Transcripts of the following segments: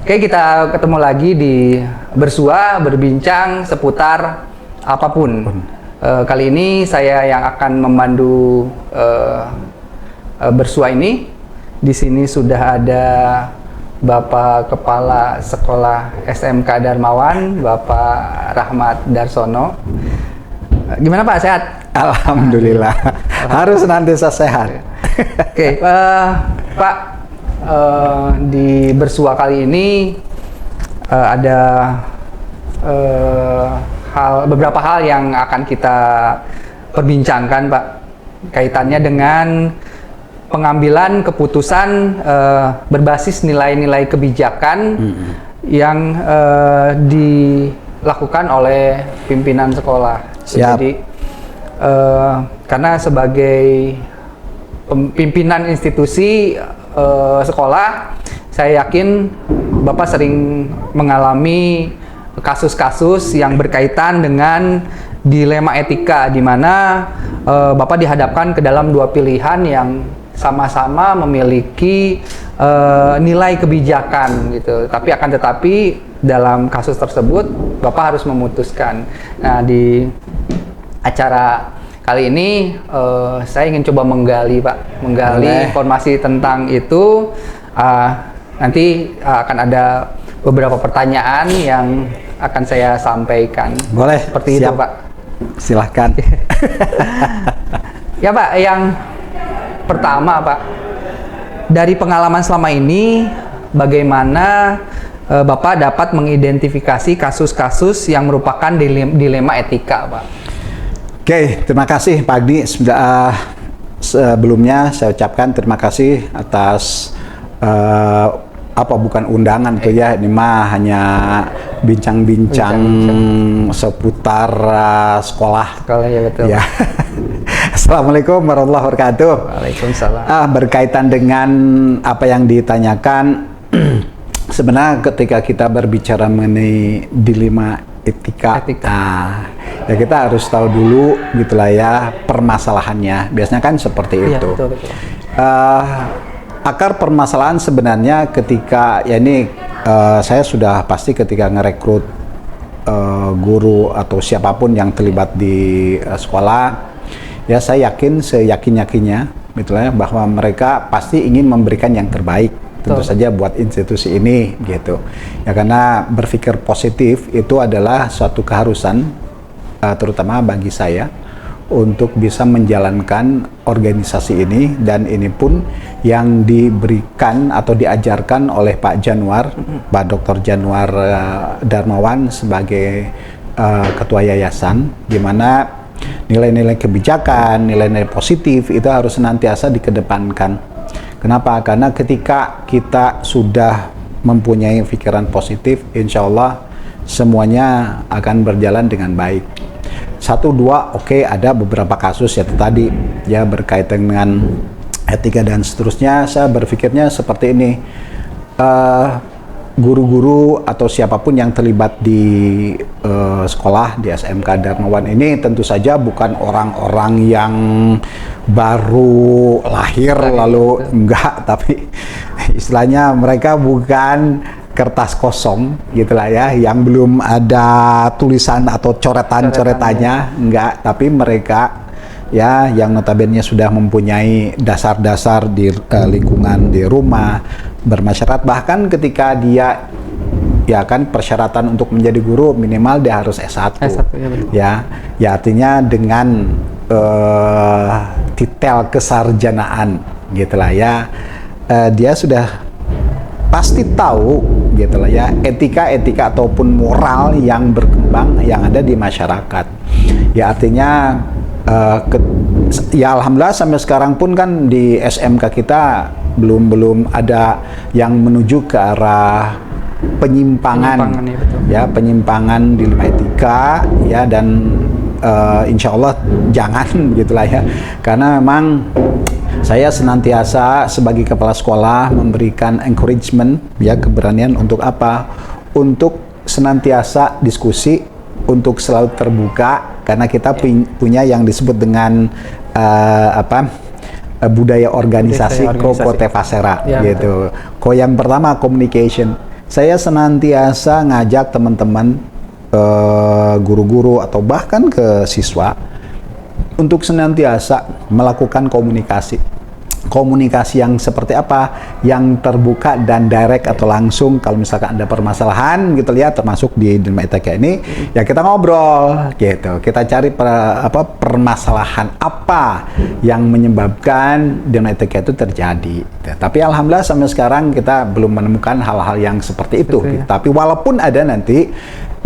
Oke, kita ketemu lagi di Bersua, berbincang seputar apapun. Kali ini saya yang akan memandu Bersua ini. Di sini sudah ada Bapak Kepala Sekolah SMK Darmawan, Bapak Rahmat Darsono. Gimana Pak, sehat? Alhamdulillah. Harus senantiasa sehat. Oke, Pak. Di Bersua kali ini ada beberapa hal yang akan kita perbincangkan, Pak, kaitannya dengan pengambilan keputusan berbasis nilai-nilai kebijakan yang dilakukan oleh pimpinan sekolah. Siap. Jadi karena sebagai pimpinan institusi sekolah, saya yakin Bapak sering mengalami kasus-kasus yang berkaitan dengan dilema etika, di mana Bapak dihadapkan ke dalam dua pilihan yang sama-sama memiliki nilai kebijakan gitu. Tapi akan tetapi dalam kasus tersebut Bapak harus memutuskan. Nah, di acara kali ini saya ingin coba menggali, Pak, informasi tentang itu. Nanti akan ada beberapa pertanyaan yang akan saya sampaikan. Boleh. Seperti siap. itu, Pak. Silahkan. Ya, Pak, yang pertama, Pak, dari pengalaman selama ini, bagaimana Bapak dapat mengidentifikasi kasus-kasus yang merupakan dilema etika, Pak? Oke, terima kasih Pak Agdi. Sebelumnya saya ucapkan terima kasih atas bukan undangan tuh ya, ini mah hanya bincang-bincang seputar sekolah. Sekolah, ya betul. Ya. Assalamualaikum warahmatullahi wabarakatuh. Waalaikumsalam. Berkaitan dengan apa yang ditanyakan, sebenarnya ketika kita berbicara mengenai dilema etika. Ya kita harus tahu dulu gitulah ya permasalahannya. Biasanya kan seperti itu. Betul, betul. Akar permasalahan sebenarnya ketika ya ini saya sudah pasti ketika ngerekrut guru atau siapapun yang terlibat di sekolah, ya saya yakin seyakin-yakinnya gitulah ya, bahwa mereka pasti ingin memberikan yang terbaik. Tentu saja buat institusi ini gitu ya, karena berpikir positif itu adalah suatu keharusan terutama bagi saya untuk bisa menjalankan organisasi ini, dan ini pun yang diberikan atau diajarkan oleh Pak Januar, Pak Dr. Januar Darmawan sebagai ketua yayasan, di mana nilai-nilai kebijakan, nilai-nilai positif itu harus senantiasa dikedepankan. Kenapa? Karena ketika kita sudah mempunyai pikiran positif, insya Allah semuanya akan berjalan dengan baik. Satu, dua, oke, ada beberapa kasus ya tadi ya berkaitan dengan etika dan seterusnya. Saya berpikirnya seperti ini, guru-guru atau siapapun yang terlibat di sekolah di SMK Darmawan ini tentu saja bukan orang-orang yang baru lahir lalu enggak, tapi istilahnya mereka bukan kertas kosong gitulah ya, yang belum ada tulisan atau coretan-coretannya, enggak, tapi mereka ya yang notabene sudah mempunyai dasar-dasar di lingkungan di rumah, bermasyarakat, bahkan ketika dia ya kan persyaratan untuk menjadi guru minimal dia harus S1. Ya artinya dengan titel kesarjanaan gitulah ya, dia sudah pasti tahu gitulah ya etika ataupun moral yang berkembang yang ada di masyarakat. Ya artinya ya alhamdulillah sampai sekarang pun kan di SMK kita belum ada yang menuju ke arah penyimpangan ya, penyimpangan dilema etika ya, dan insya Allah jangan gitulah ya, karena memang saya senantiasa sebagai kepala sekolah memberikan encouragement ya, keberanian untuk apa? Untuk senantiasa diskusi, untuk selalu terbuka, karena kita punya yang disebut dengan budaya organisasi Ko Kote Fasera gitu. Ko yang pertama communication. saya senantiasa ngajak teman-teman, guru-guru atau bahkan ke siswa untuk senantiasa melakukan komunikasi. Komunikasi yang seperti apa? Yang terbuka dan direct atau langsung. Kalau misalkan ada permasalahan gitu ya, termasuk di Dilema ITK ini, ya kita ngobrol gitu. Kita cari permasalahan apa yang menyebabkan Dilema ITK itu terjadi. Tapi alhamdulillah sampai sekarang kita belum menemukan hal-hal yang seperti itu. Ya. Tapi walaupun ada nanti,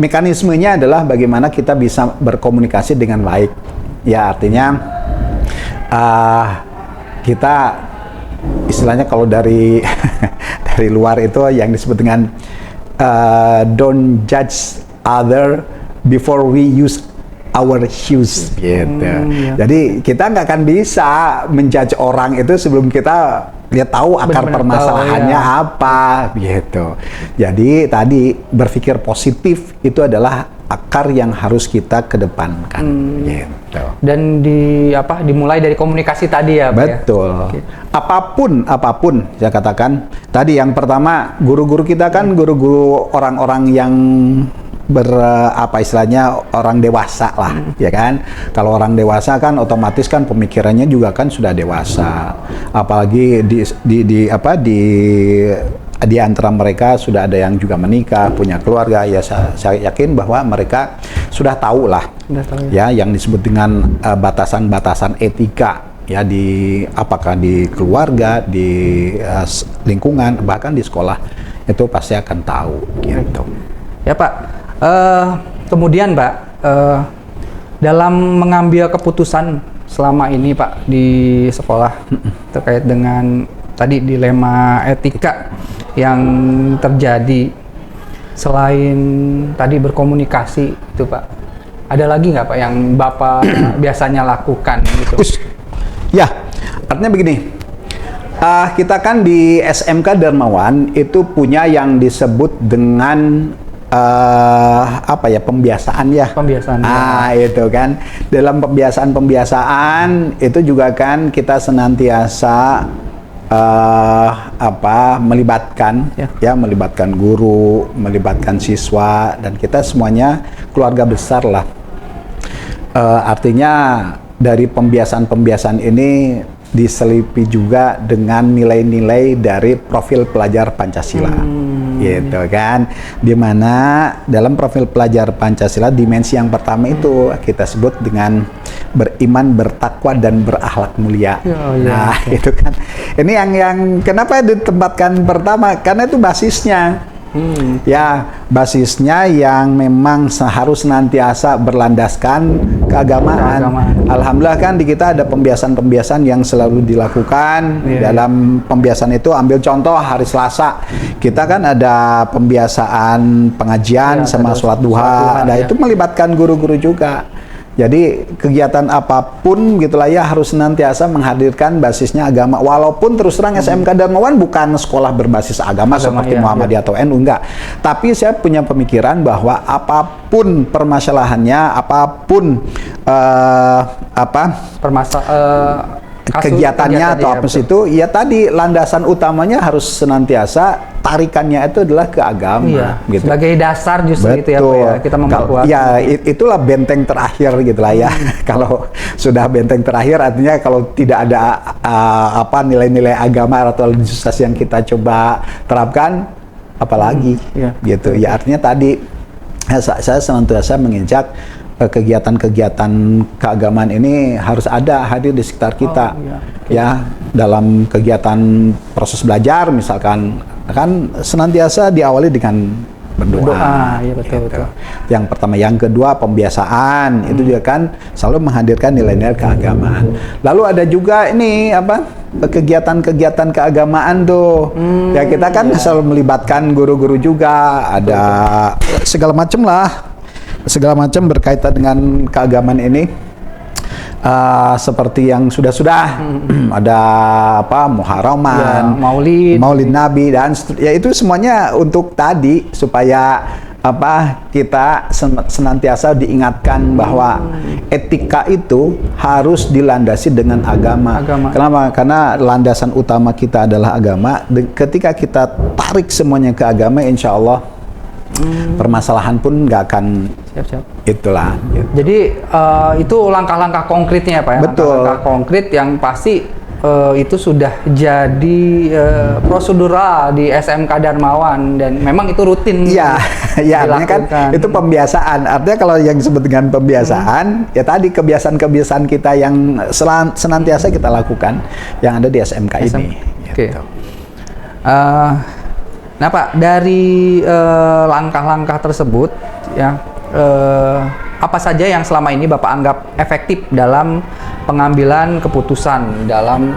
mekanismenya adalah bagaimana kita bisa berkomunikasi dengan baik. Ya artinya kita istilahnya kalau dari dari luar itu yang disebut dengan don't judge other before we use our shoes gitu. Ya. Jadi kita nggak akan bisa menjudge orang itu sebelum kita tahu akar permasalahannya apa gitu. Jadi tadi berpikir positif itu adalah akar yang harus kita kedepankan gitu. Dan dimulai dari komunikasi tadi ya, Pak. Betul. Ya? Okay. Apapun saya katakan tadi, yang pertama guru-guru kita kan guru-guru orang-orang yang istilahnya orang dewasa lah, ya kan. Kalau orang dewasa kan otomatis kan pemikirannya juga kan sudah dewasa. Apalagi di antara mereka sudah ada yang juga menikah, punya keluarga, ya saya yakin bahwa mereka sudah tahu lah, ya yang disebut dengan batasan-batasan etika, ya apakah di keluarga, di lingkungan, bahkan di sekolah itu pasti akan tahu gitu. Ya Pak, kemudian Pak, dalam mengambil keputusan selama ini Pak di sekolah terkait dengan tadi dilema etika yang terjadi, selain tadi berkomunikasi itu Pak, ada lagi nggak Pak yang Bapak biasanya lakukan gitu? Ya, artinya begini, kita kan di SMK Darmawan itu punya yang disebut dengan pembiasaan ya. Pembiasaan. Itu kan. Dalam pembiasaan itu juga kan kita senantiasa melibatkan guru, melibatkan siswa, dan kita semuanya keluarga besar lah. Artinya dari pembiasaan ini diselipi juga dengan nilai-nilai dari profil pelajar Pancasila. Gitu kan, dimana dalam profil pelajar Pancasila dimensi yang pertama itu kita sebut dengan beriman, bertakwa, dan berakhlak mulia. Itu kan, ini yang kenapa ditempatkan pertama, karena itu basisnya. Ya, basisnya yang memang harus senantiasa berlandaskan keagamaan. Alhamdulillah kan di kita ada pembiasaan-pembiasaan yang selalu dilakukan. Dalam pembiasaan itu ambil contoh hari Selasa, kita kan ada pembiasaan pengajian sama sholat duha. Nah itu melibatkan guru-guru juga. Jadi kegiatan apapun gitulah ya harus senantiasa menghadirkan basisnya agama. Walaupun terus terang SMK Darmawan bukan sekolah berbasis agama seperti Muhammadiyah atau NU, enggak. Tapi saya punya pemikiran bahwa apapun permasalahannya, apapun kegiatannya atau apa itu, ya tadi landasan utamanya harus senantiasa tarikannya itu adalah ke agama. Gitu. Sebagai dasar justru. Betul. Itu ya Pak ya, kita memperkuat. Ya itulah benteng terakhir gitulah ya. Kalau sudah benteng terakhir artinya kalau tidak ada nilai-nilai agama atau religiusitas yang kita coba terapkan, apalagi gitu. Ya artinya tadi saya senantiasa menginjak kegiatan-kegiatan keagamaan ini harus hadir di sekitar kita. Ya, dalam kegiatan proses belajar misalkan kan senantiasa diawali dengan berdoa. Ya betul, gitu. Yang pertama, yang kedua pembiasaan itu juga kan selalu menghadirkan nilai-nilai keagamaan. Lalu ada juga ini kegiatan-kegiatan keagamaan tuh. Ya kita kan selalu melibatkan guru-guru juga, ada segala macam berkaitan dengan keagamaan ini. Seperti yang sudah ada Muharraman, Maulid Nabi, dan ya itu semuanya untuk tadi supaya kita senantiasa diingatkan bahwa etika itu harus dilandasi dengan agama. Kenapa? Karena landasan utama kita adalah agama. Ketika kita tarik semuanya ke agama, insya Allah permasalahan pun nggak akan. Itulah. Gitu. Jadi itu langkah-langkah konkretnya Pak ya. Betul. Langkah-langkah konkret yang pasti itu sudah jadi prosedural di SMK Darmawan dan memang itu rutin. Iya, ya artinya kan itu pembiasaan. Artinya kalau yang disebut dengan pembiasaan, ya tadi kebiasaan-kebiasaan kita yang senantiasa kita lakukan yang ada di SMK ini. Oke. Nah Pak, dari langkah-langkah tersebut ya apa saja yang selama ini Bapak anggap efektif dalam pengambilan keputusan dalam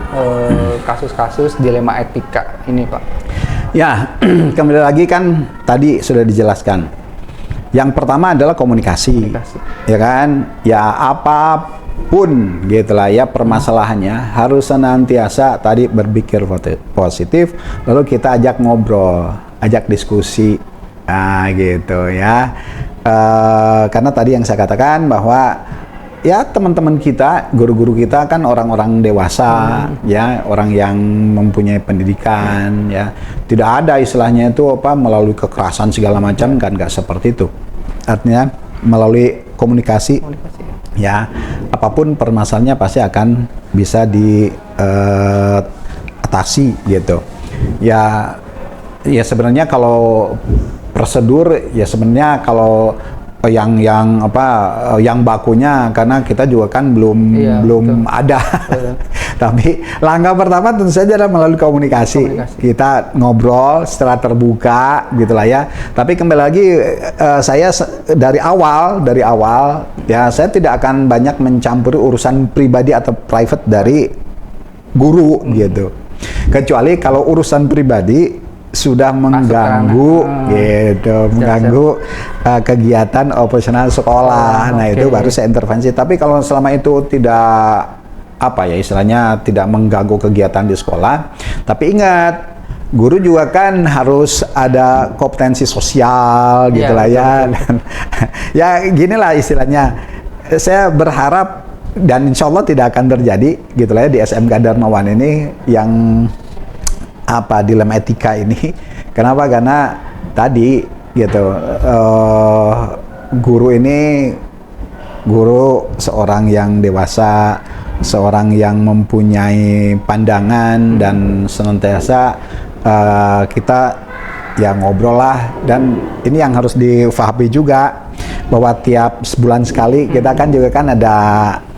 kasus-kasus dilema etika ini Pak? Ya, kembali lagi kan tadi sudah dijelaskan. Yang pertama adalah komunikasi. Ya kan? Ya apapun gitulah ya permasalahannya harus senantiasa tadi berpikir positif, lalu kita ajak ngobrol, ajak diskusi. Nah, gitu ya. Karena tadi yang saya katakan bahwa ya teman-teman kita, guru-guru kita kan orang-orang dewasa, ya orang yang mempunyai pendidikan, ya tidak ada istilahnya itu melalui kekerasan segala macam, kan nggak seperti itu. Artinya melalui komunikasi. Ya apapun permasalahannya pasti akan bisa diatasi gitu. Ya sebenarnya kalau prosedur ya sebenarnya kalau yang bakunya karena kita juga kan belum ada. Tapi langkah pertama tentu saja adalah melalui komunikasi. Kita ngobrol secara terbuka gitulah ya. Tapi kembali lagi saya dari awal ya saya tidak akan banyak mencampuri urusan pribadi atau private dari guru gitu. Kecuali kalau urusan pribadi sudah mengganggu mengganggu kegiatan operasional sekolah. Nah, itu baru saya intervensi. Tapi kalau selama itu tidak istilahnya tidak mengganggu kegiatan di sekolah, tapi ingat guru juga kan harus ada kompetensi sosial gitulah ya. Dan, ya ginilah istilahnya. Saya berharap dan insya Allah tidak akan terjadi gitulah ya di SMK Darmawan ini yang dilema etika ini. Kenapa? Karena tadi gitu guru seorang yang dewasa, seorang yang mempunyai pandangan dan senantiasa kita ya ngobrol lah. Dan ini yang harus difahami juga bahwa tiap sebulan sekali kita kan juga kan ada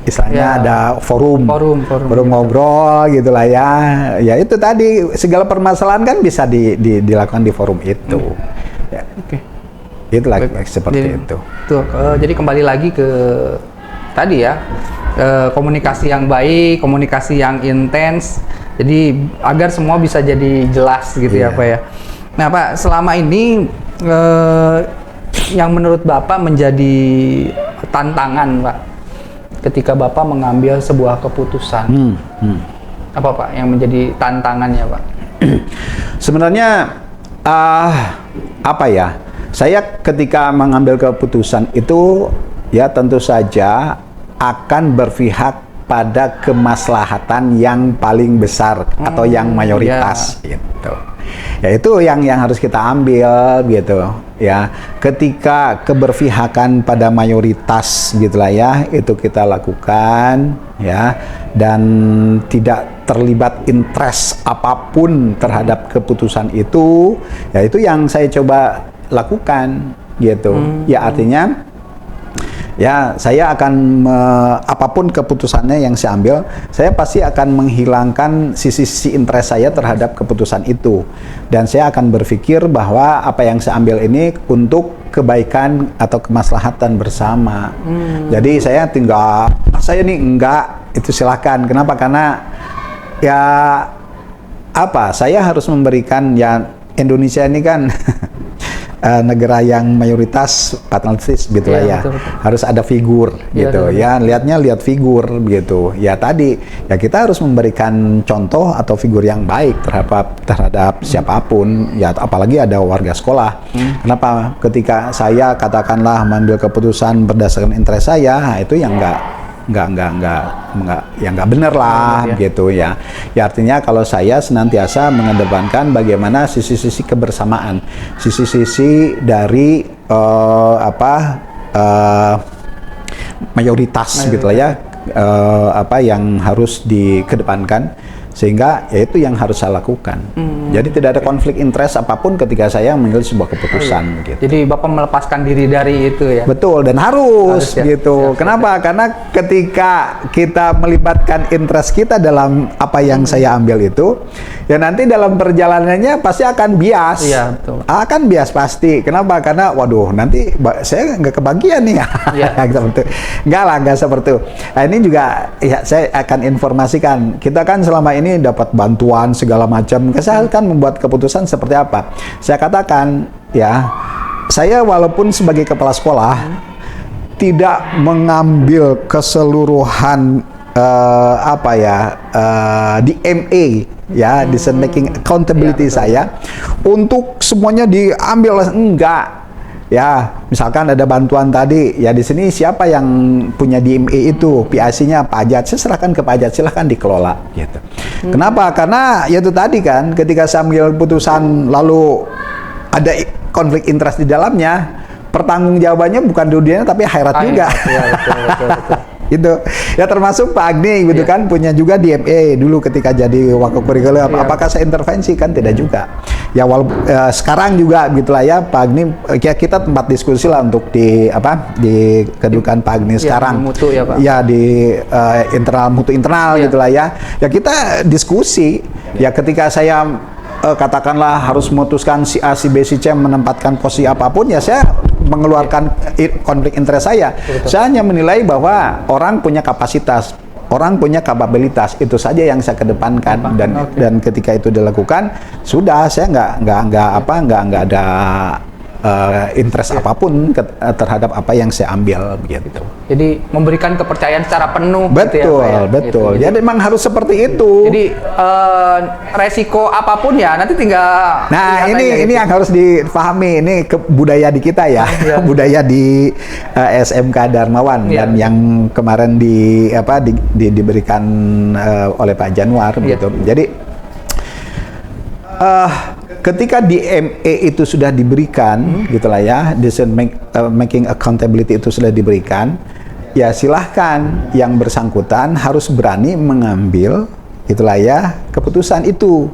istilahnya ada forum ngobrol gitulah ya. Ya itu tadi segala permasalahan kan bisa dilakukan di forum itu. Ya. Itulah seperti itu. Jadi kembali lagi ke tadi ya, komunikasi yang baik, komunikasi yang intens. Jadi agar semua bisa jadi jelas gitu ya Pak ya. Nah Pak, selama ini yang menurut Bapak menjadi tantangan Pak ketika Bapak mengambil sebuah keputusan, apa Pak yang menjadi tantangannya Pak? Sebenarnya saya ketika mengambil keputusan itu ya tentu saja akan berpihak pada kemaslahatan yang paling besar atau yang mayoritas gitu. Ya itu yang harus kita ambil gitu ya. Ketika keberpihakan pada mayoritas gitulah ya, itu kita lakukan ya, dan tidak terlibat interest apapun terhadap keputusan itu, ya itu yang saya coba lakukan gitu. Ya artinya ya saya akan apapun keputusannya yang saya ambil, saya pasti akan menghilangkan sisi-sisi interest saya terhadap keputusan itu, dan saya akan berpikir bahwa apa yang saya ambil ini untuk kebaikan atau kemaslahatan bersama. Jadi saya ini enggak, itu silakan. Kenapa? Karena ya saya harus memberikan, ya Indonesia ini kan negara yang mayoritas patriarkis gitu lah ya. Betul, betul. Harus ada figur gitu ya. Lihat figur begitu. Ya tadi ya kita harus memberikan contoh atau figur yang baik terhadap siapapun ya, apalagi ada warga sekolah. Kenapa? Ketika saya katakanlah mengambil keputusan berdasarkan interest saya, itu yang nggak benar lah gitu ya. Ya artinya kalau saya senantiasa mengedepankan bagaimana sisi-sisi kebersamaan, sisi-sisi dari mayoritas gitu lah ya, yang harus dikedepankan, sehingga ya itu yang harus saya lakukan. Jadi tidak ada konflik interest apapun ketika saya mengambil sebuah keputusan gitu. Jadi Bapak melepaskan diri dari itu ya. Betul, dan harus ya. gitu. Kenapa? Karena ketika kita melibatkan interest kita dalam apa yang saya ambil itu, ya nanti dalam perjalanannya pasti akan bias. Iya, betul. Akan bias pasti. Kenapa? Karena waduh, nanti saya nggak kebagian nih. Iya. Nggak seperti itu. Nah, ini juga ya saya akan informasikan. Kita kan selama ini dapat bantuan segala macam. Saya akan membuat keputusan seperti apa. Saya katakan ya, saya walaupun sebagai kepala sekolah tidak mengambil keseluruhan DMA ya, decision making accountability saya untuk semuanya diambil, enggak. Ya, misalkan ada bantuan tadi, ya di sini siapa yang punya DMA itu, PIC-nya Pak Ajat, saya serahkan ke Pak Ajat, silahkan dikelola gitu. Kenapa? Karena ya itu tadi kan, ketika saya ambil putusan lalu ada konflik interest di dalamnya, pertanggungjawabannya bukan dunianya tapi akhirat juga. Ya, betul. Itu ya, termasuk Pak Agni gitu kan, punya juga DMA dulu ketika jadi wakil kurikulum. Apakah saya intervensi? Kan tidak juga ya. Sekarang juga gitulah ya, Pak Agni ya, kita tempat diskusi lah untuk di kedudukan Pak Agni sekarang mutu ya Pak, ya di mutu internal gitulah ya kita diskusi ya. Ketika saya katakanlah harus memutuskan si A, si B, si C menempatkan posisi apapun, ya saya mengeluarkan konflik interest saya. Saya hanya menilai bahwa orang punya kapasitas, orang punya kapabilitas, itu saja yang saya kedepankan. Dan ketika itu dilakukan, sudah saya nggak ada interest apapun terhadap apa yang saya ambil begitu. Jadi memberikan kepercayaan secara penuh. Betul, gitu ya, Pak, ya? betul. Gitu. Jadi memang harus seperti itu. Jadi resiko apapun ya nanti tinggal. Nah ini yang harus dipahami, ini budaya di kita ya, budaya di SMK Darmawan dan yang kemarin diberikan oleh Pak Januar begitu. Jadi ketika DMA itu sudah diberikan, gitulah ya, decision making accountability itu sudah diberikan, ya silahkan yang bersangkutan harus berani mengambil, gitulah ya, keputusan itu.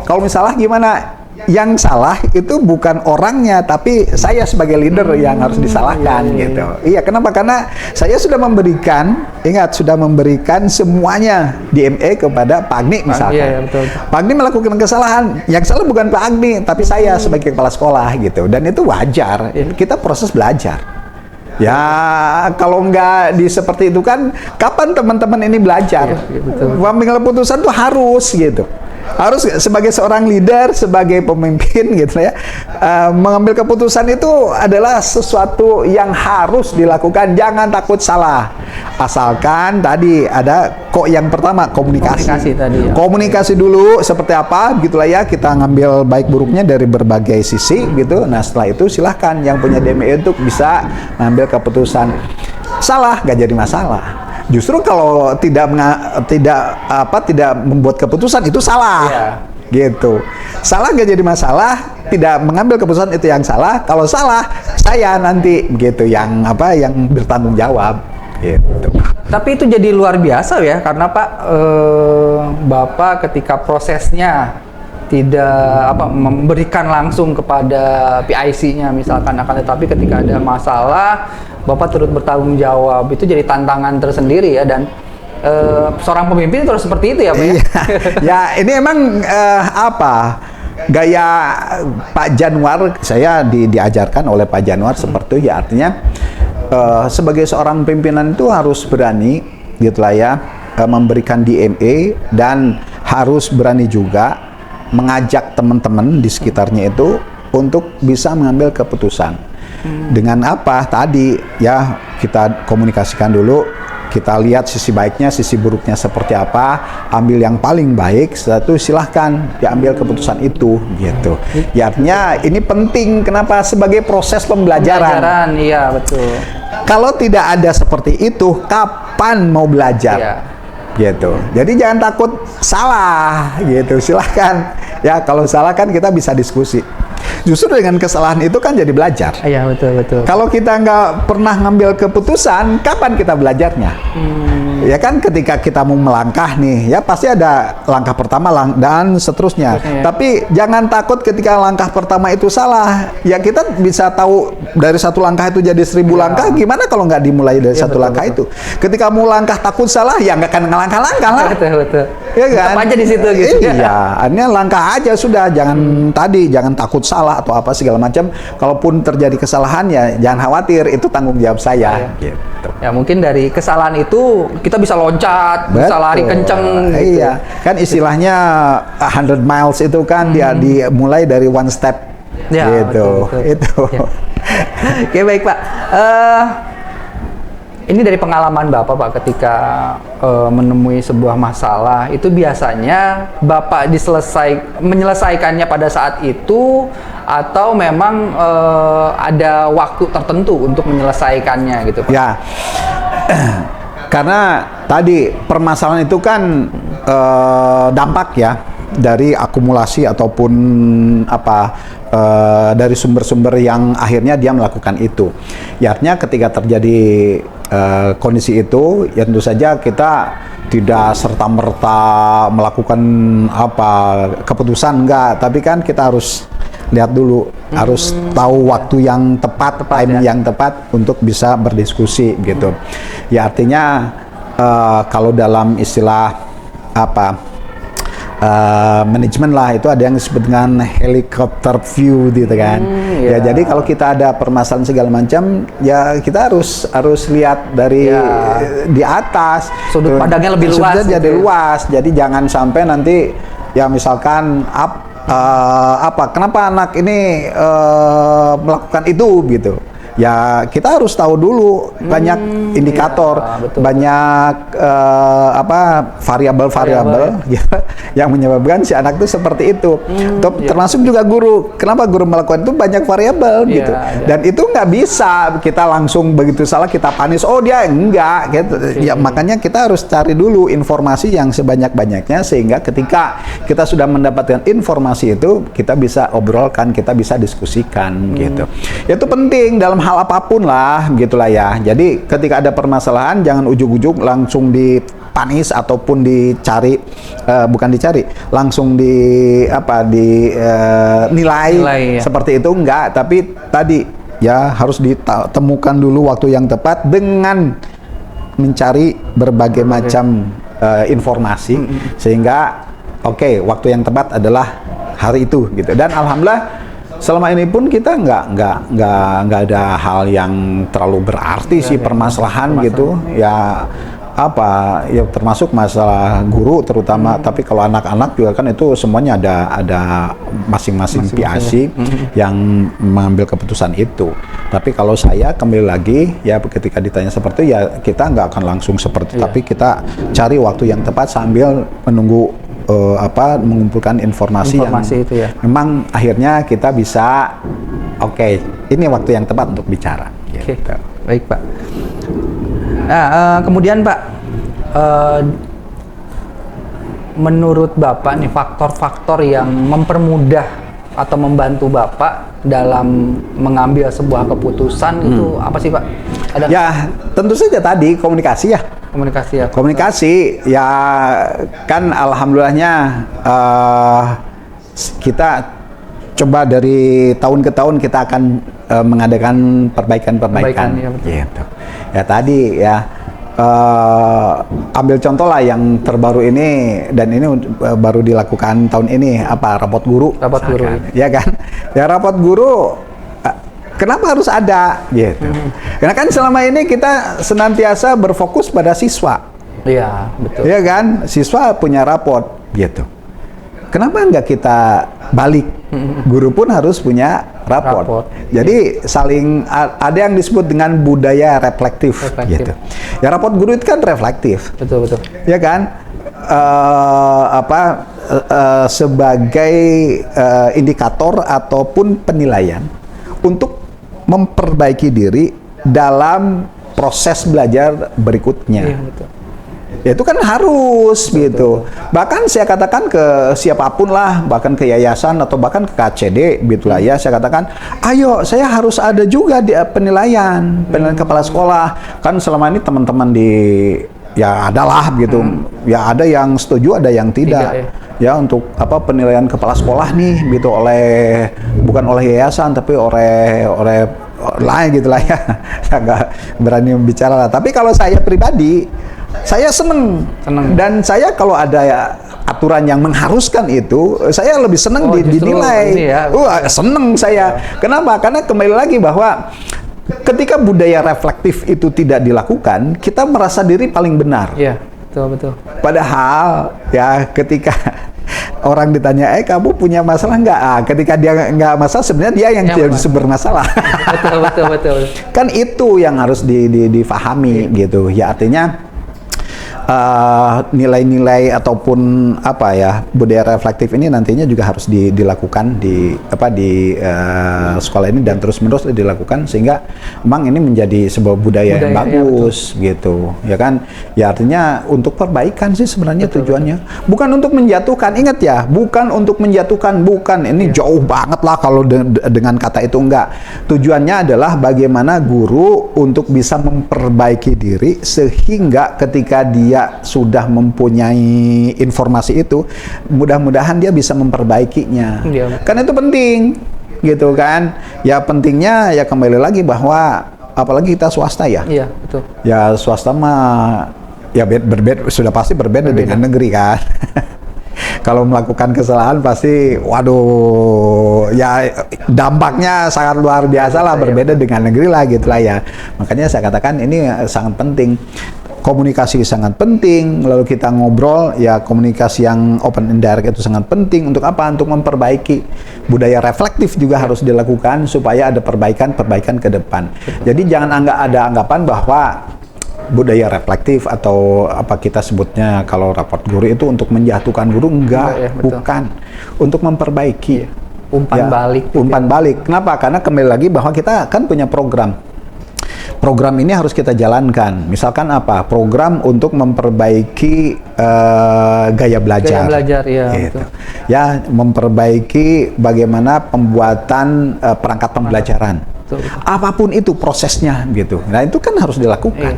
Kalau misalnya gimana? Yang salah itu bukan orangnya, tapi saya sebagai leader yang harus disalahkan gitu. Iya, kenapa? Karena saya sudah memberikan, ingat, sudah memberikan semuanya DMA kepada Pak Agni misalkan. Betul. Pak Agni melakukan kesalahan, yang salah bukan Pak Agni, tapi saya sebagai kepala sekolah gitu. Dan itu wajar, kita proses belajar. Ya, kalau nggak seperti itu kan, kapan teman-teman ini belajar? Mengambil keputusan tuh harus gitu. Harus sebagai seorang leader, sebagai pemimpin gitu ya, mengambil keputusan itu adalah sesuatu yang harus dilakukan. Jangan takut salah, asalkan tadi ada yang pertama komunikasi tadi ya. Komunikasi dulu seperti apa gitulah ya, kita ngambil baik buruknya dari berbagai sisi gitu. Nah setelah itu silahkan yang punya DMA untuk bisa mengambil keputusan. Salah gak jadi masalah. Justru kalau tidak membuat keputusan itu salah, gitu. Salah nggak jadi masalah, tidak mengambil keputusan itu yang salah. Kalau salah, saya nanti gitu yang bertanggung jawab, gitu. Tapi itu jadi luar biasa ya, karena Pak Bapak ketika prosesnya tidak memberikan langsung kepada PIC-nya misalkan, akan tetapi ketika ada masalah Bapak turut bertanggung jawab. Itu jadi tantangan tersendiri ya, dan seorang pemimpin terus seperti itu ya Pak ya. Ya ini emang gaya Pak Januar, saya diajarkan oleh Pak Januar seperti itu ya, artinya sebagai seorang pimpinan itu harus berani gitulah ya, memberikan DMA, dan harus berani juga mengajak teman-teman di sekitarnya itu untuk bisa mengambil keputusan. Dengan apa? Tadi ya kita komunikasikan dulu, kita lihat sisi baiknya, sisi buruknya seperti apa, ambil yang paling baik, setelah itu silahkan diambil keputusan itu, gitu. Ya, artinya ini penting, kenapa? Sebagai proses pembelajaran. Iya betul. Kalau tidak ada seperti itu, kapan mau belajar? Iya. Gitu. Jadi jangan takut salah, gitu. Silahkan. Ya kalau salah kan kita bisa diskusi. Justru dengan kesalahan itu kan jadi belajar. Iya betul. Kalau kita nggak pernah ngambil keputusan, kapan kita belajarnya? Ya kan ketika kita mau melangkah nih, ya pasti ada langkah pertama dan seterusnya. Ya. Tapi jangan takut ketika langkah pertama itu salah. Ya kita bisa tahu dari satu langkah itu jadi 1000 langkah. Gimana kalau nggak dimulai dari satu langkah itu? Ketika mau langkah takut salah, ya nggak akan ngelangkah-langkah lah. Betul. Ya kan? Tetap aja di situ gitu. Iya, artinya langkah aja sudah, jangan jangan takut salah atau apa segala macam. Kalaupun terjadi kesalahan ya jangan khawatir, itu tanggung jawab saya. Gitu. Ya mungkin dari kesalahan itu kita bisa loncat, bisa lari kenceng. Gitu. Iya, kan istilahnya 100 miles itu kan dia dimulai dari one step. Ya, gitu. betul. Itu. Ya. Oke baik Pak. Ini dari pengalaman Bapak Pak ketika menemui sebuah masalah itu biasanya Bapak menyelesaikannya pada saat itu atau memang ada waktu tertentu untuk menyelesaikannya gitu Pak? Ya, karena tadi permasalahan itu kan dampak ya dari akumulasi ataupun dari sumber-sumber yang akhirnya dia melakukan itu. Ya, artinya ketika terjadi kondisi itu, ya tentu saja kita tidak serta-merta melakukan keputusan, enggak, tapi kan kita harus lihat dulu, harus tahu waktu yang tepat, timing yang tepat untuk bisa berdiskusi gitu. Ya artinya kalau dalam istilah manajemen lah, itu ada yang disebut dengan helicopter view gitu kan. Ya jadi kalau kita ada permasalahan segala macam, ya kita harus lihat dari di atas, sudut pandangnya lebih luas. Sudut jadi luas. Jadi jangan sampai nanti ya misalkan kenapa anak ini melakukan itu gitu. Ya kita harus tahu dulu banyak indikator, banyak variabel ya, yang menyebabkan si anak itu seperti itu. Termasuk juga guru. Kenapa guru melakukan itu, banyak variabel gitu. Dan itu nggak bisa kita langsung begitu salah kita panis. Oh dia enggak gitu. Ya makanya kita harus cari dulu informasi yang sebanyak-banyaknya sehingga ketika kita sudah mendapatkan informasi itu kita bisa obrolkan, kita bisa diskusikan gitu. Itu penting dalam hal apapun lah, gitulah ya. Jadi ketika ada permasalahan jangan ujug-ujug langsung dipanis ataupun dicari, langsung nilai seperti itu, enggak. Tapi tadi ya harus ditemukan dulu waktu yang tepat dengan mencari berbagai macam informasi sehingga waktu yang tepat adalah hari itu gitu. Dan alhamdulillah selama ini pun kita nggak ada hal yang terlalu berarti permasalahan gitu ya, ya termasuk masalah guru terutama. Tapi kalau anak-anak juga kan itu semuanya ada masing-masing PIC yang mengambil keputusan itu. Tapi kalau saya kembali lagi ya ketika ditanya seperti itu ya kita nggak akan langsung seperti tapi kita cari waktu yang tepat sambil menunggu mengumpulkan informasi yang itu ya. Memang akhirnya kita bisa ini waktu yang tepat untuk bicara. Gitu. Baik Pak. Nah kemudian Pak, menurut Bapak nih faktor-faktor yang mempermudah atau membantu Bapak dalam mengambil sebuah keputusan itu apa sih Pak? Ya tentu saja tadi komunikasi ya. Komunikasi ya kan alhamdulillahnya kita coba dari tahun ke tahun kita akan mengadakan perbaikan. Gitu. Ya tadi ya ambil contoh lah yang terbaru ini, dan ini baru dilakukan tahun ini rapot guru. Ya kan? Ya rapot guru kenapa harus ada gitu? Karena kan selama ini kita senantiasa berfokus pada siswa. Iya, betul. Iya kan? Siswa punya raport gitu. Kenapa nggak kita balik. Guru pun harus punya raport. Jadi saling ada yang disebut dengan budaya reflektif. Gitu. Ya raport guru itu kan reflektif. Betul. Ya kan? Sebagai indikator ataupun penilaian untuk memperbaiki diri dalam proses belajar berikutnya. Iya, betul. Ya, itu kan harus gitu. Bahkan saya katakan ke siapapun lah, bahkan ke yayasan atau bahkan ke KCD gitulah ya, saya katakan, ayo saya harus ada juga di penilaian kepala sekolah. Kan selama ini teman-teman di ya adalah gitu. Ya ada yang setuju, ada yang tidak. Ya untuk penilaian kepala sekolah nih gitu bukan oleh yayasan tapi oleh lain gitulah ya. Saya nggak berani bicara lah. Tapi kalau saya pribadi, saya seneng. Dan saya kalau ada aturan yang mengharuskan itu, saya lebih seneng dinilai. Seneng saya. Kenapa? Karena kembali lagi bahwa ketika budaya reflektif itu tidak dilakukan, kita merasa diri paling benar. Iya, betul. Padahal ya ketika orang ditanya, kamu punya masalah nggak? Ketika dia nggak masalah, sebenarnya dia yang tidak bermasalah. Betul. Kan itu yang harus difahami gitu. Ya artinya nilai-nilai ataupun budaya reflektif ini nantinya juga harus dilakukan di sekolah ini dan terus-menerus dilakukan sehingga memang ini menjadi sebuah budaya yang bagus gitu ya kan, ya artinya untuk perbaikan sih sebenarnya tujuannya, bukan untuk menjatuhkan. Ingat ya, bukan untuk menjatuhkan, bukan, ini jauh banget lah kalau dengan kata itu, enggak. Tujuannya adalah bagaimana guru untuk bisa memperbaiki diri sehingga ketika dia sudah mempunyai informasi itu, mudah-mudahan dia bisa memperbaikinya. Karena itu penting, gitu kan? Ya pentingnya ya kembali lagi bahwa apalagi kita swasta ya. Iya, betul. Ya swasta mah ya sudah pasti berbeda dengan negeri kan. Kalau melakukan kesalahan pasti, waduh, ya dampaknya sangat luar biasa lah, berbeda dengan negeri lah gitulah ya. Makanya saya katakan ini sangat penting. Komunikasi sangat penting, lalu kita ngobrol, ya komunikasi yang open and direct itu sangat penting. Untuk apa? Untuk memperbaiki. Budaya reflektif juga harus dilakukan supaya ada perbaikan ke depan. Jadi jangan ada anggapan bahwa budaya reflektif atau apa kita sebutnya kalau raport guru itu untuk menjatuhkan guru, enggak, bukan. Untuk memperbaiki. Umpan balik. Kenapa? Karena kembali lagi bahwa kita kan punya program. Program ini harus kita jalankan. Misalkan apa? Program untuk memperbaiki gaya belajar. Ya. Gitu. Ya, memperbaiki bagaimana pembuatan perangkat pembelajaran. Betul. Apapun itu prosesnya gitu. Nah, itu kan harus dilakukan.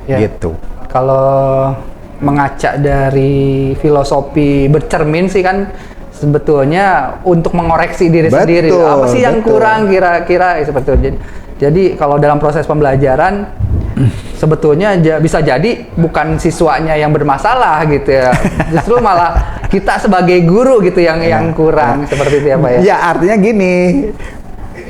Gitu. Kalau mengaca dari filosofi bercermin sih kan sebetulnya untuk mengoreksi diri sendiri. Apa sih yang kurang kira-kira seperti itu. Jadi kalau dalam proses pembelajaran sebetulnya bisa jadi bukan siswanya yang bermasalah gitu ya, justru malah kita sebagai guru gitu yang kurang seperti itu ya Pak ya. Ya artinya gini,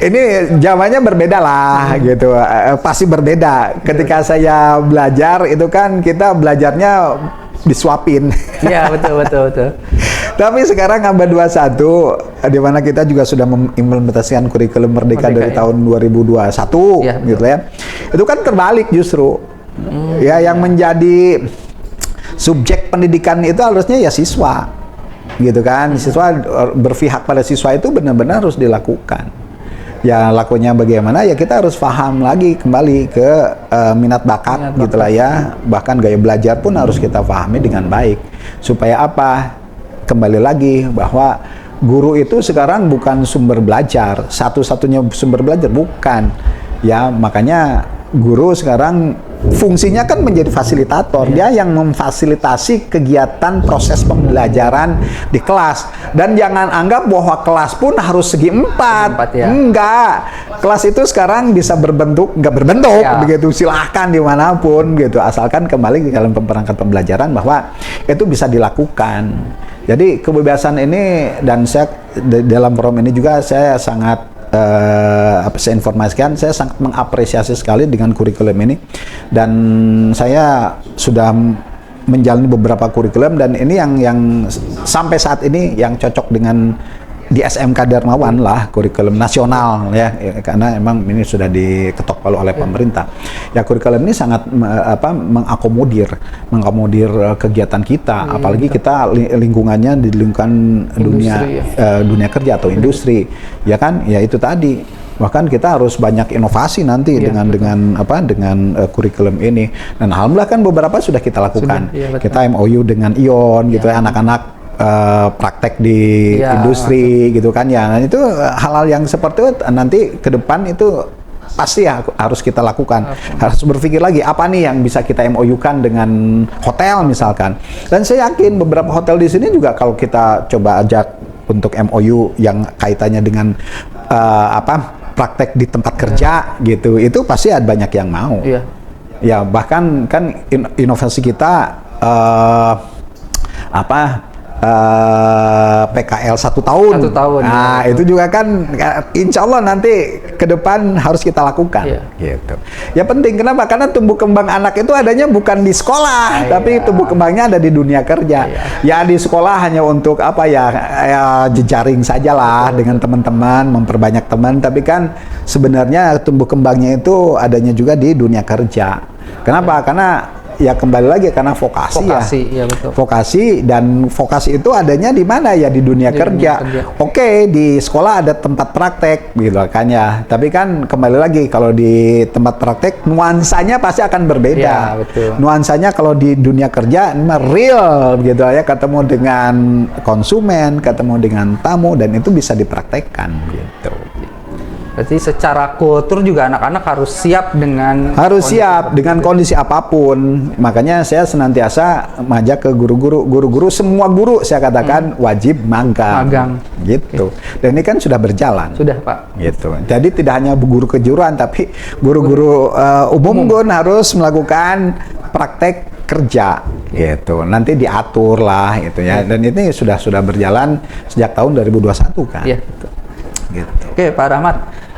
ini zamannya berbeda lah gitu, pasti berbeda. Ketika saya belajar itu kan kita belajarnya disuapin. Iya betul. Tapi sekarang abad 21 di mana kita juga sudah mengimplementasikan kurikulum Merdeka dari tahun 2021 gitu ya. Itu kan terbalik justru. Ya yang menjadi subjek pendidikan itu harusnya ya siswa. Gitu kan. Siswa berpihak pada siswa itu benar-benar harus dilakukan. Ya lakunya bagaimana ya kita harus paham lagi kembali ke minat bakat gitulah ya, bahkan gaya belajar pun harus kita pahami dengan baik supaya apa, kembali lagi bahwa guru itu sekarang bukan sumber belajar, satu-satunya sumber belajar bukan ya, makanya guru sekarang fungsinya kan menjadi fasilitator. Dia yang memfasilitasi kegiatan proses pembelajaran di kelas. Dan jangan anggap bahwa kelas pun harus segi empat. Enggak. Kelas itu sekarang bisa nggak berbentuk begitu, silahkan dimanapun gitu, asalkan kembali ke dalam perangkat pembelajaran bahwa itu bisa dilakukan. Jadi kebebasan ini, dan saya dalam forum ini juga saya sangat saya informasikan, saya sangat mengapresiasi sekali dengan kurikulum ini, dan saya sudah menjalani beberapa kurikulum, dan ini yang sampai saat ini yang cocok dengan di SMK Darmawan lah, kurikulum nasional ya, karena emang ini sudah diketok palu oleh pemerintah. Ya, kurikulum ini sangat mengakomodir kegiatan kita, apalagi kita lingkungannya di lingkungan dunia dunia kerja atau industri, ya kan? Ya itu tadi. Bahkan kita harus banyak inovasi nanti dengan kurikulum ini. Dan alhamdulillah kan beberapa sudah kita lakukan. Kita MOU dengan ION gitu ya, anak-anak praktek di industri gitu kan ya. Nah, itu hal-hal yang seperti itu nanti ke depan itu pasti ya harus kita lakukan. Harus berpikir lagi apa nih yang bisa kita MOU-kan dengan hotel misalkan. Dan saya yakin beberapa hotel di sini juga kalau kita coba ajak untuk MOU yang kaitannya dengan praktek di tempat kerja gitu, itu pasti ada banyak yang mau. Ya, bahkan kan inovasi kita PKL 1 tahun. Nah, itu juga kan insya Allah nanti ke depan harus kita lakukan. Gitu. Ya penting, kenapa? Karena tumbuh kembang anak itu adanya bukan di sekolah, tapi tumbuh kembangnya ada di dunia kerja. Ya di sekolah hanya untuk jejaring sajalah dengan teman-teman, memperbanyak teman, tapi kan sebenarnya tumbuh kembangnya itu adanya juga di dunia kerja. Kenapa? Karena ya kembali lagi karena vokasi ya betul. Vokasi, dan vokasi itu adanya di mana ya, di dunia kerja. Oke, di sekolah ada tempat praktek gitu kan ya, tapi kan kembali lagi kalau di tempat praktek nuansanya pasti akan berbeda. Nuansanya kalau di dunia kerja real gitu ya, ketemu dengan konsumen, ketemu dengan tamu, dan itu bisa dipraktekkan gitu. Berarti secara kultur juga anak-anak harus siap dengan kondisi apapun. Makanya saya senantiasa mengajak ke guru-guru, semua guru saya katakan wajib magang. Gitu. Dan ini kan sudah berjalan. Sudah, Pak. Gitu. Jadi tidak hanya guru kejuruan, tapi guru-guru umum pun harus melakukan praktek kerja gitu. Nanti diatur lah gitu ya. Dan ini sudah berjalan sejak tahun 2021 kan. Iya, betul. Gitu. Oke, Pak Rahmat.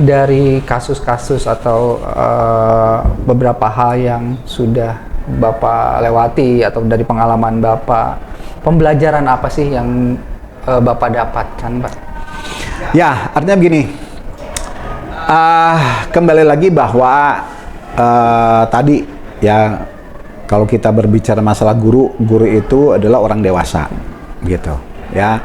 Dari kasus-kasus atau beberapa hal yang sudah Bapak lewati atau dari pengalaman Bapak, pembelajaran apa sih yang Bapak dapatkan, Pak? Ya, artinya begini, kembali lagi bahwa tadi ya, kalau kita berbicara masalah guru itu adalah orang dewasa gitu ya.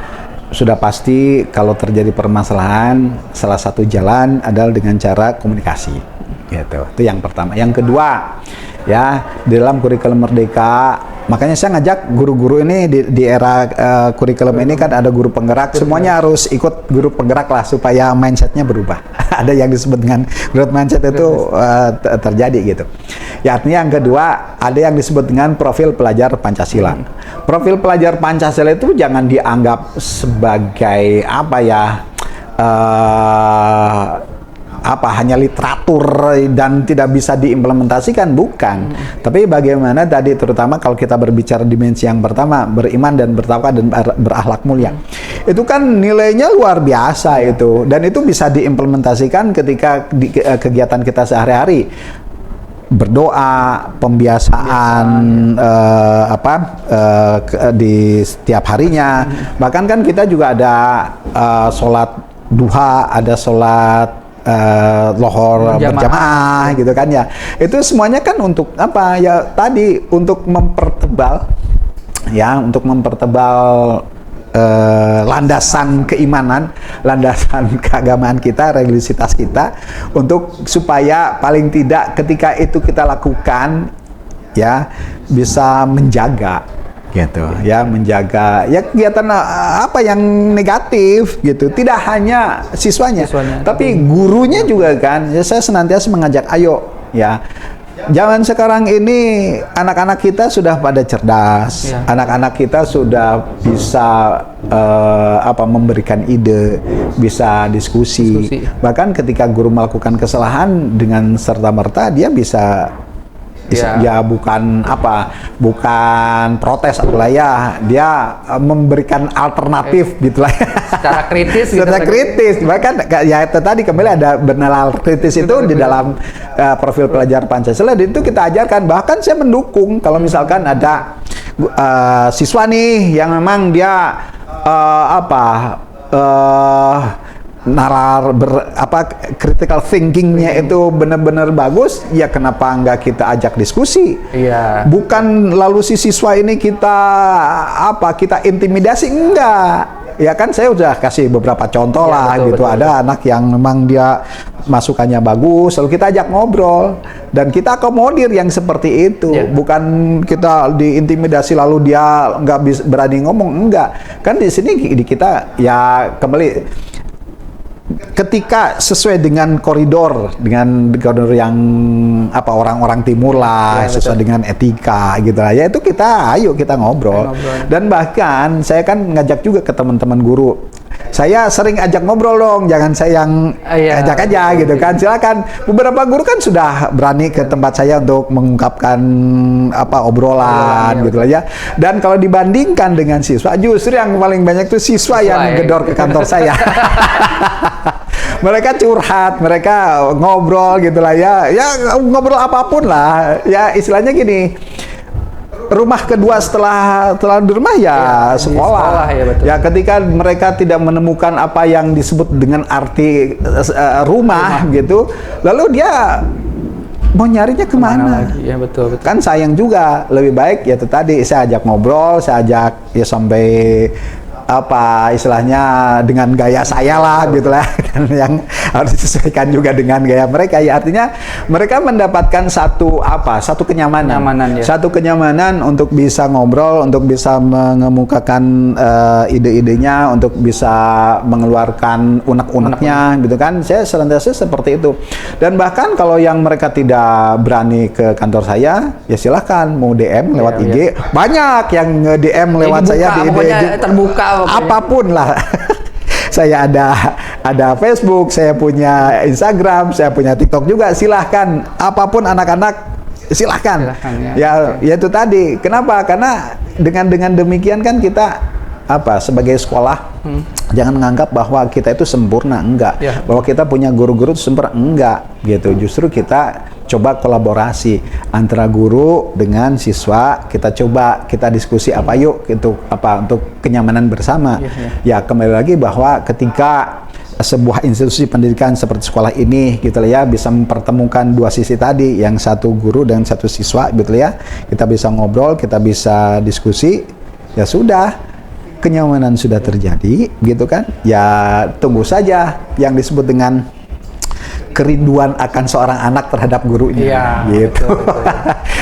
Sudah pasti kalau terjadi permasalahan, salah satu jalan adalah dengan cara komunikasi gitu. Itu yang pertama. Yang kedua ya, di dalam kurikulum Merdeka, makanya saya ngajak guru-guru ini di era kurikulum ini kan ada guru penggerak, semuanya harus ikut guru penggerak lah supaya mindsetnya berubah. Ada yang disebut dengan growth mindset itu terjadi gitu. Ya, artinya yang kedua ada yang disebut dengan profil pelajar Pancasila. Profil pelajar Pancasila itu jangan dianggap sebagai hanya literatur dan tidak bisa diimplementasikan, bukan. Tapi bagaimana tadi, terutama kalau kita berbicara dimensi yang pertama, beriman dan bertakwa dan berakhlak mulia. Itu kan nilainya luar biasa itu, dan itu bisa diimplementasikan ketika di kegiatan kita sehari-hari. Berdoa, pembiasaan di setiap harinya. Bahkan kan kita juga ada sholat duha, ada sholat lohor berjamaah gitu kan ya. Itu semuanya kan untuk apa ya, tadi untuk mempertebal landasan keimanan, landasan keagamaan kita, religiositas kita, untuk supaya paling tidak ketika itu kita lakukan ya bisa menjaga gitu ya, menjaga ya kegiatan apa yang negatif gitu, tidak hanya siswanya tapi gurunya juga kan ya. Saya senantiasa mengajak, ayo ya, zaman sekarang ini anak-anak kita sudah pada cerdas, anak-anak kita sudah bisa memberikan ide, bisa diskusi. Bahkan ketika guru melakukan kesalahan dengan serta-merta dia bisa Ya bukan bukan protes atulah ya, dia memberikan alternatif gitulah. Secara kritis gitu. Secara kritis, bahkan ya itu tadi kembali ada bernalar kritis itu di dalam profil pelajar Pancasila, dan itu kita ajarkan. Bahkan saya mendukung kalau misalkan ada siswa nih yang memang dia critical thinkingnya itu benar-benar bagus, ya kenapa nggak kita ajak diskusi? Iya. Bukan lalu si siswa ini kita intimidasi, enggak. Ya kan saya udah kasih beberapa contoh lah betul, gitu. betul, Ada anak yang memang dia masukannya bagus, lalu kita ajak ngobrol dan kita akomodir yang seperti itu. Bukan kita diintimidasi lalu dia nggak berani ngomong, enggak. Kan di sini di kita ya kembali, ketika sesuai dengan koridor yang orang-orang timur lah, sesuai dengan etika gitu lah ya, itu ayo kita ngobrol. Dan bahkan saya kan ngajak juga ke teman-teman guru, saya sering ajak ngobrol dong, jangan saya yang ajak aja gitu kan, silakan. Beberapa guru kan sudah berani ke tempat saya untuk mengungkapkan obrolan gitu lah ya. Dan kalau dibandingkan dengan siswa, justru yang paling banyak itu siswa yang gedor ke kantor saya. Mereka curhat, mereka ngobrol gitu lah ya, ngobrol apapun lah ya, istilahnya gini, rumah kedua setelah di rumah sekolah ya, betul. Ya ketika mereka tidak menemukan apa yang disebut dengan arti rumah gitu, lalu dia mau nyarinya kemana? Ya betul. Kan sayang juga, lebih baik ya itu tadi saya ajak ngobrol, saya ajak ya sampai istilahnya dengan gaya saya lah gitu lah, yang harus disesuaikan juga dengan gaya mereka ya, artinya mereka mendapatkan satu kenyamanan satu kenyamanan untuk bisa ngobrol, untuk bisa mengemukakan ide-idenya, untuk bisa mengeluarkan unek-uneknya gitu kan. Saya senantiasa seperti itu. Dan bahkan kalau yang mereka tidak berani ke kantor saya, ya silahkan mau DM lewat IG. Banyak yang nge-DM lewat saya di IG, terbuka apapun lah. Saya ada Facebook, saya punya Instagram, saya punya TikTok juga. Silahkan, apapun anak-anak silahkan. Ya itu tadi. Kenapa? Karena dengan demikian kan kita sebagai sekolah jangan menganggap bahwa kita itu sempurna, enggak. Bahwa kita punya guru-guru sempurna, enggak gitu. Justru kita coba kolaborasi antara guru dengan siswa, kita diskusi untuk kenyamanan bersama. Ya kembali lagi bahwa ketika sebuah institusi pendidikan seperti sekolah ini gitu ya bisa mempertemukan dua sisi tadi, yang satu guru dan satu siswa gitu ya, kita bisa ngobrol, kita bisa diskusi, ya sudah, kenyamanan sudah terjadi gitu kan. Ya tunggu saja yang disebut dengan kerinduan akan seorang anak terhadap gurunya, gitu. Betul.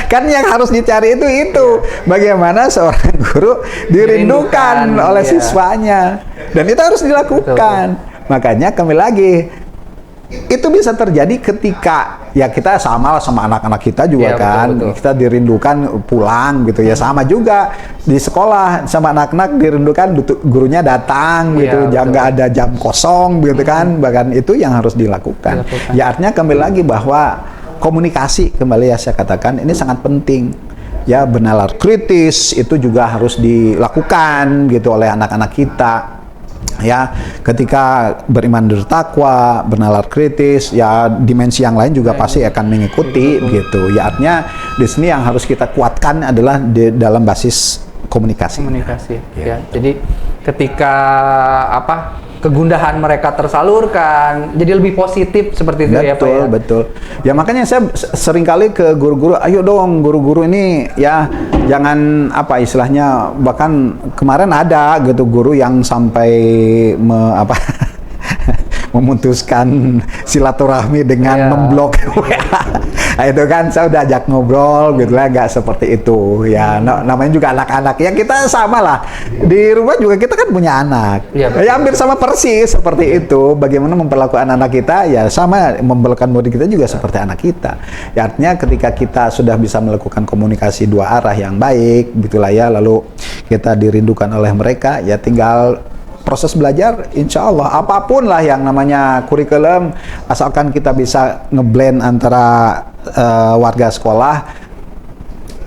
Kan yang harus dicari itu bagaimana seorang guru dirindukan oleh siswanya, dan itu harus dilakukan. Makanya kembali lagi, itu bisa terjadi ketika ya kita sama anak-anak kita juga betul. Kita dirindukan pulang gitu ya, sama juga di sekolah sama anak-anak dirindukan gurunya datang gitu, jangan nggak ada jam kosong gitu kan. Bahkan itu yang harus dilakukan. Ya artinya kembali lagi bahwa komunikasi, kembali ya saya katakan ini sangat penting. Ya bernalar kritis itu juga harus dilakukan gitu oleh anak-anak kita. Ya, ketika beriman bertakwa, bernalar kritis, ya dimensi yang lain juga pasti akan mengikuti gitu. Ya artinya di sini yang harus kita kuatkan adalah di dalam basis komunikasi. Ya. Jadi ketika kegundahan mereka tersalurkan, jadi lebih positif seperti itu ya Pak ya? Betul. Ya makanya saya seringkali ke guru-guru, ayo dong guru-guru ini ya jangan istilahnya, bahkan kemarin ada gitu guru yang sampai memutuskan silaturahmi dengan memblok WA. Nah, itu kan saya udah ajak ngobrol gitu lah, nggak seperti itu ya. Namanya juga anak-anak ya, kita sama lah di rumah juga, kita kan punya anak ya hampir sama persis seperti itu. Bagaimana memperlakukan anak kita ya sama memperlakukan murid kita juga seperti anak kita ya. Artinya ketika kita sudah bisa melakukan komunikasi dua arah yang baik gitulah ya, lalu kita dirindukan oleh mereka, ya tinggal proses belajar, insya Allah apapun lah yang namanya kurikulum, asalkan kita bisa ngeblend antara warga sekolah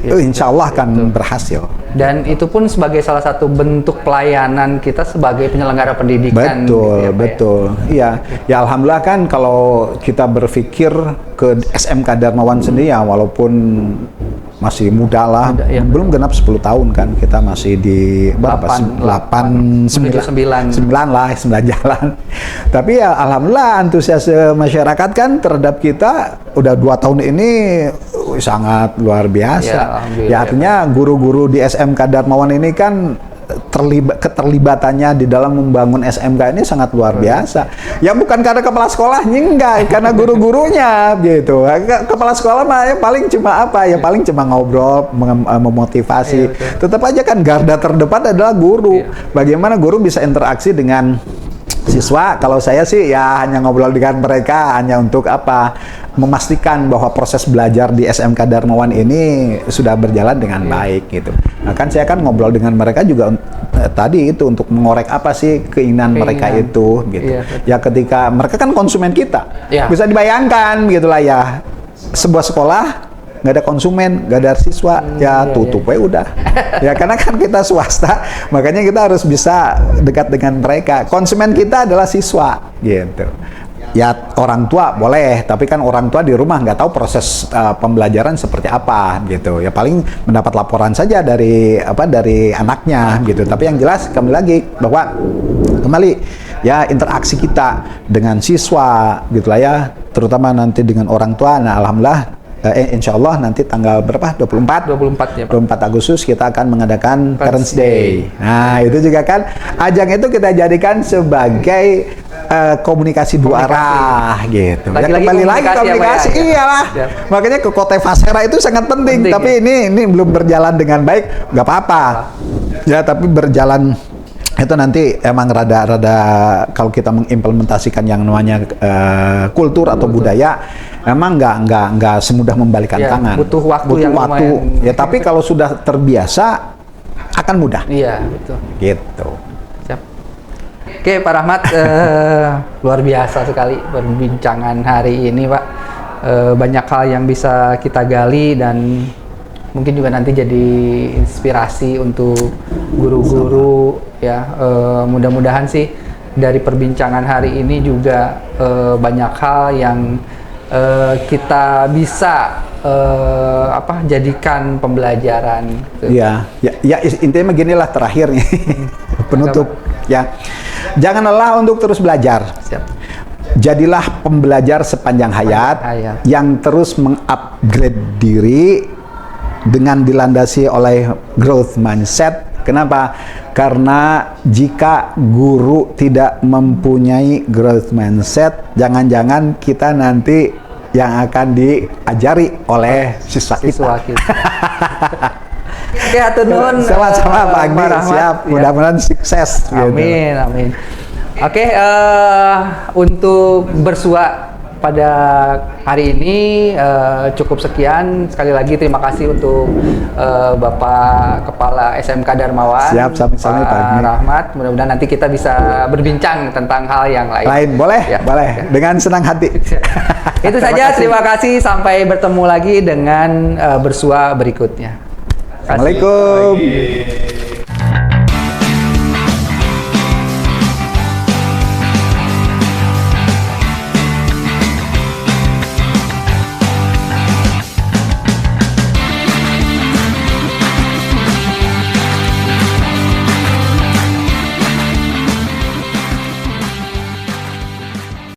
insya Allah akan berhasil. Dan itu pun sebagai salah satu bentuk pelayanan kita sebagai penyelenggara pendidikan. Betul, gitu ya, Pak, ya? betul. Iya, ya alhamdulillah kan kalau kita berpikir ke SMK Darmawan sendiri ya, walaupun masih muda lah, ya, belum genap 10 tahun kan, kita masih di berapa? 9 lah, 9 jalan. Tapi ya alhamdulillah antusiasme masyarakat kan terhadap kita udah 2 tahun ini sangat luar biasa. Ya artinya guru-guru di SMK Darmawan ini kan keterlibatannya di dalam membangun SMK ini sangat luar biasa. Ya bukan karena kepala sekolahnya, enggak, karena guru-gurunya gitu. Kepala sekolah mah ya paling cuma apa? Ya paling cuma ngobrol, memotivasi. Tetap aja kan garda terdepan adalah guru. Bagaimana guru bisa interaksi dengan siswa? Kalau saya sih ya hanya ngobrol dengan mereka hanya untuk apa? Memastikan bahwa proses belajar di SMK Darmawan ini sudah berjalan dengan baik gitu. Nah kan saya kan ngobrol dengan mereka juga tadi itu untuk mengorek apa sih keinginan mereka itu gitu. Ya ketika mereka kan konsumen kita, bisa dibayangkan gitulah ya, sebuah sekolah nggak ada konsumen, nggak ada siswa, ya tutup aja udah. Ya karena kan kita swasta, makanya kita harus bisa dekat dengan mereka. Konsumen kita adalah siswa gitu. Ya orang tua boleh, tapi kan orang tua di rumah nggak tahu proses pembelajaran seperti apa gitu. Ya paling mendapat laporan saja dari anaknya gitu. Tapi yang jelas kembali lagi bahwa ya interaksi kita dengan siswa gitulah ya, terutama nanti dengan orang tua. Nah alhamdulillah insya Allah nanti tanggal berapa? 24 ya, 24 Agustus kita akan mengadakan Parents Day. Nah itu juga kan ajang itu kita jadikan sebagai komunikasi dua arah gitu. Ya kembali lagi komunikasi, iyalah. Makanya ke Kota Vasera itu sangat penting. Tapi ini belum berjalan dengan baik, nggak apa-apa. Ya tapi berjalan itu nanti emang rada kalau kita mengimplementasikan yang namanya kultur atau budaya, emang nggak semudah membalikan tangan. Butuh waktu. Ya tapi kalau sudah terbiasa akan mudah. Iya betul. Gitu. Siap. Oke Pak Rahmat, luar biasa sekali perbincangan hari ini Pak. Banyak hal yang bisa kita gali dan mungkin juga nanti jadi inspirasi untuk guru-guru ya. Mudah-mudahan sih dari perbincangan hari ini juga banyak hal yang kita bisa jadikan pembelajaran. Ya intinya beginilah terakhirnya penutup ya. Jangan lelah untuk terus belajar. Siap. Jadilah pembelajar sepanjang hayat yang terus mengupgrade diri dengan dilandasi oleh growth mindset. Kenapa? Karena jika guru tidak mempunyai growth mindset, jangan-jangan kita nanti yang akan diajari oleh siswa kita. Oke, hatur nuhun. Sama-sama Pak Agni, siap. Mudah-mudahan sukses. Amin, amin. Oke, untuk bersua pada hari ini cukup sekian. Sekali lagi terima kasih untuk Bapak Kepala SMK Darmawan. Siap, sami-sami Pak Rahmat. Mudah-mudahan nanti kita bisa berbincang tentang hal yang lain. Boleh, boleh. Dengan senang hati. Itu saja, terima kasih. Sampai bertemu lagi dengan bersua berikutnya. Assalamualaikum.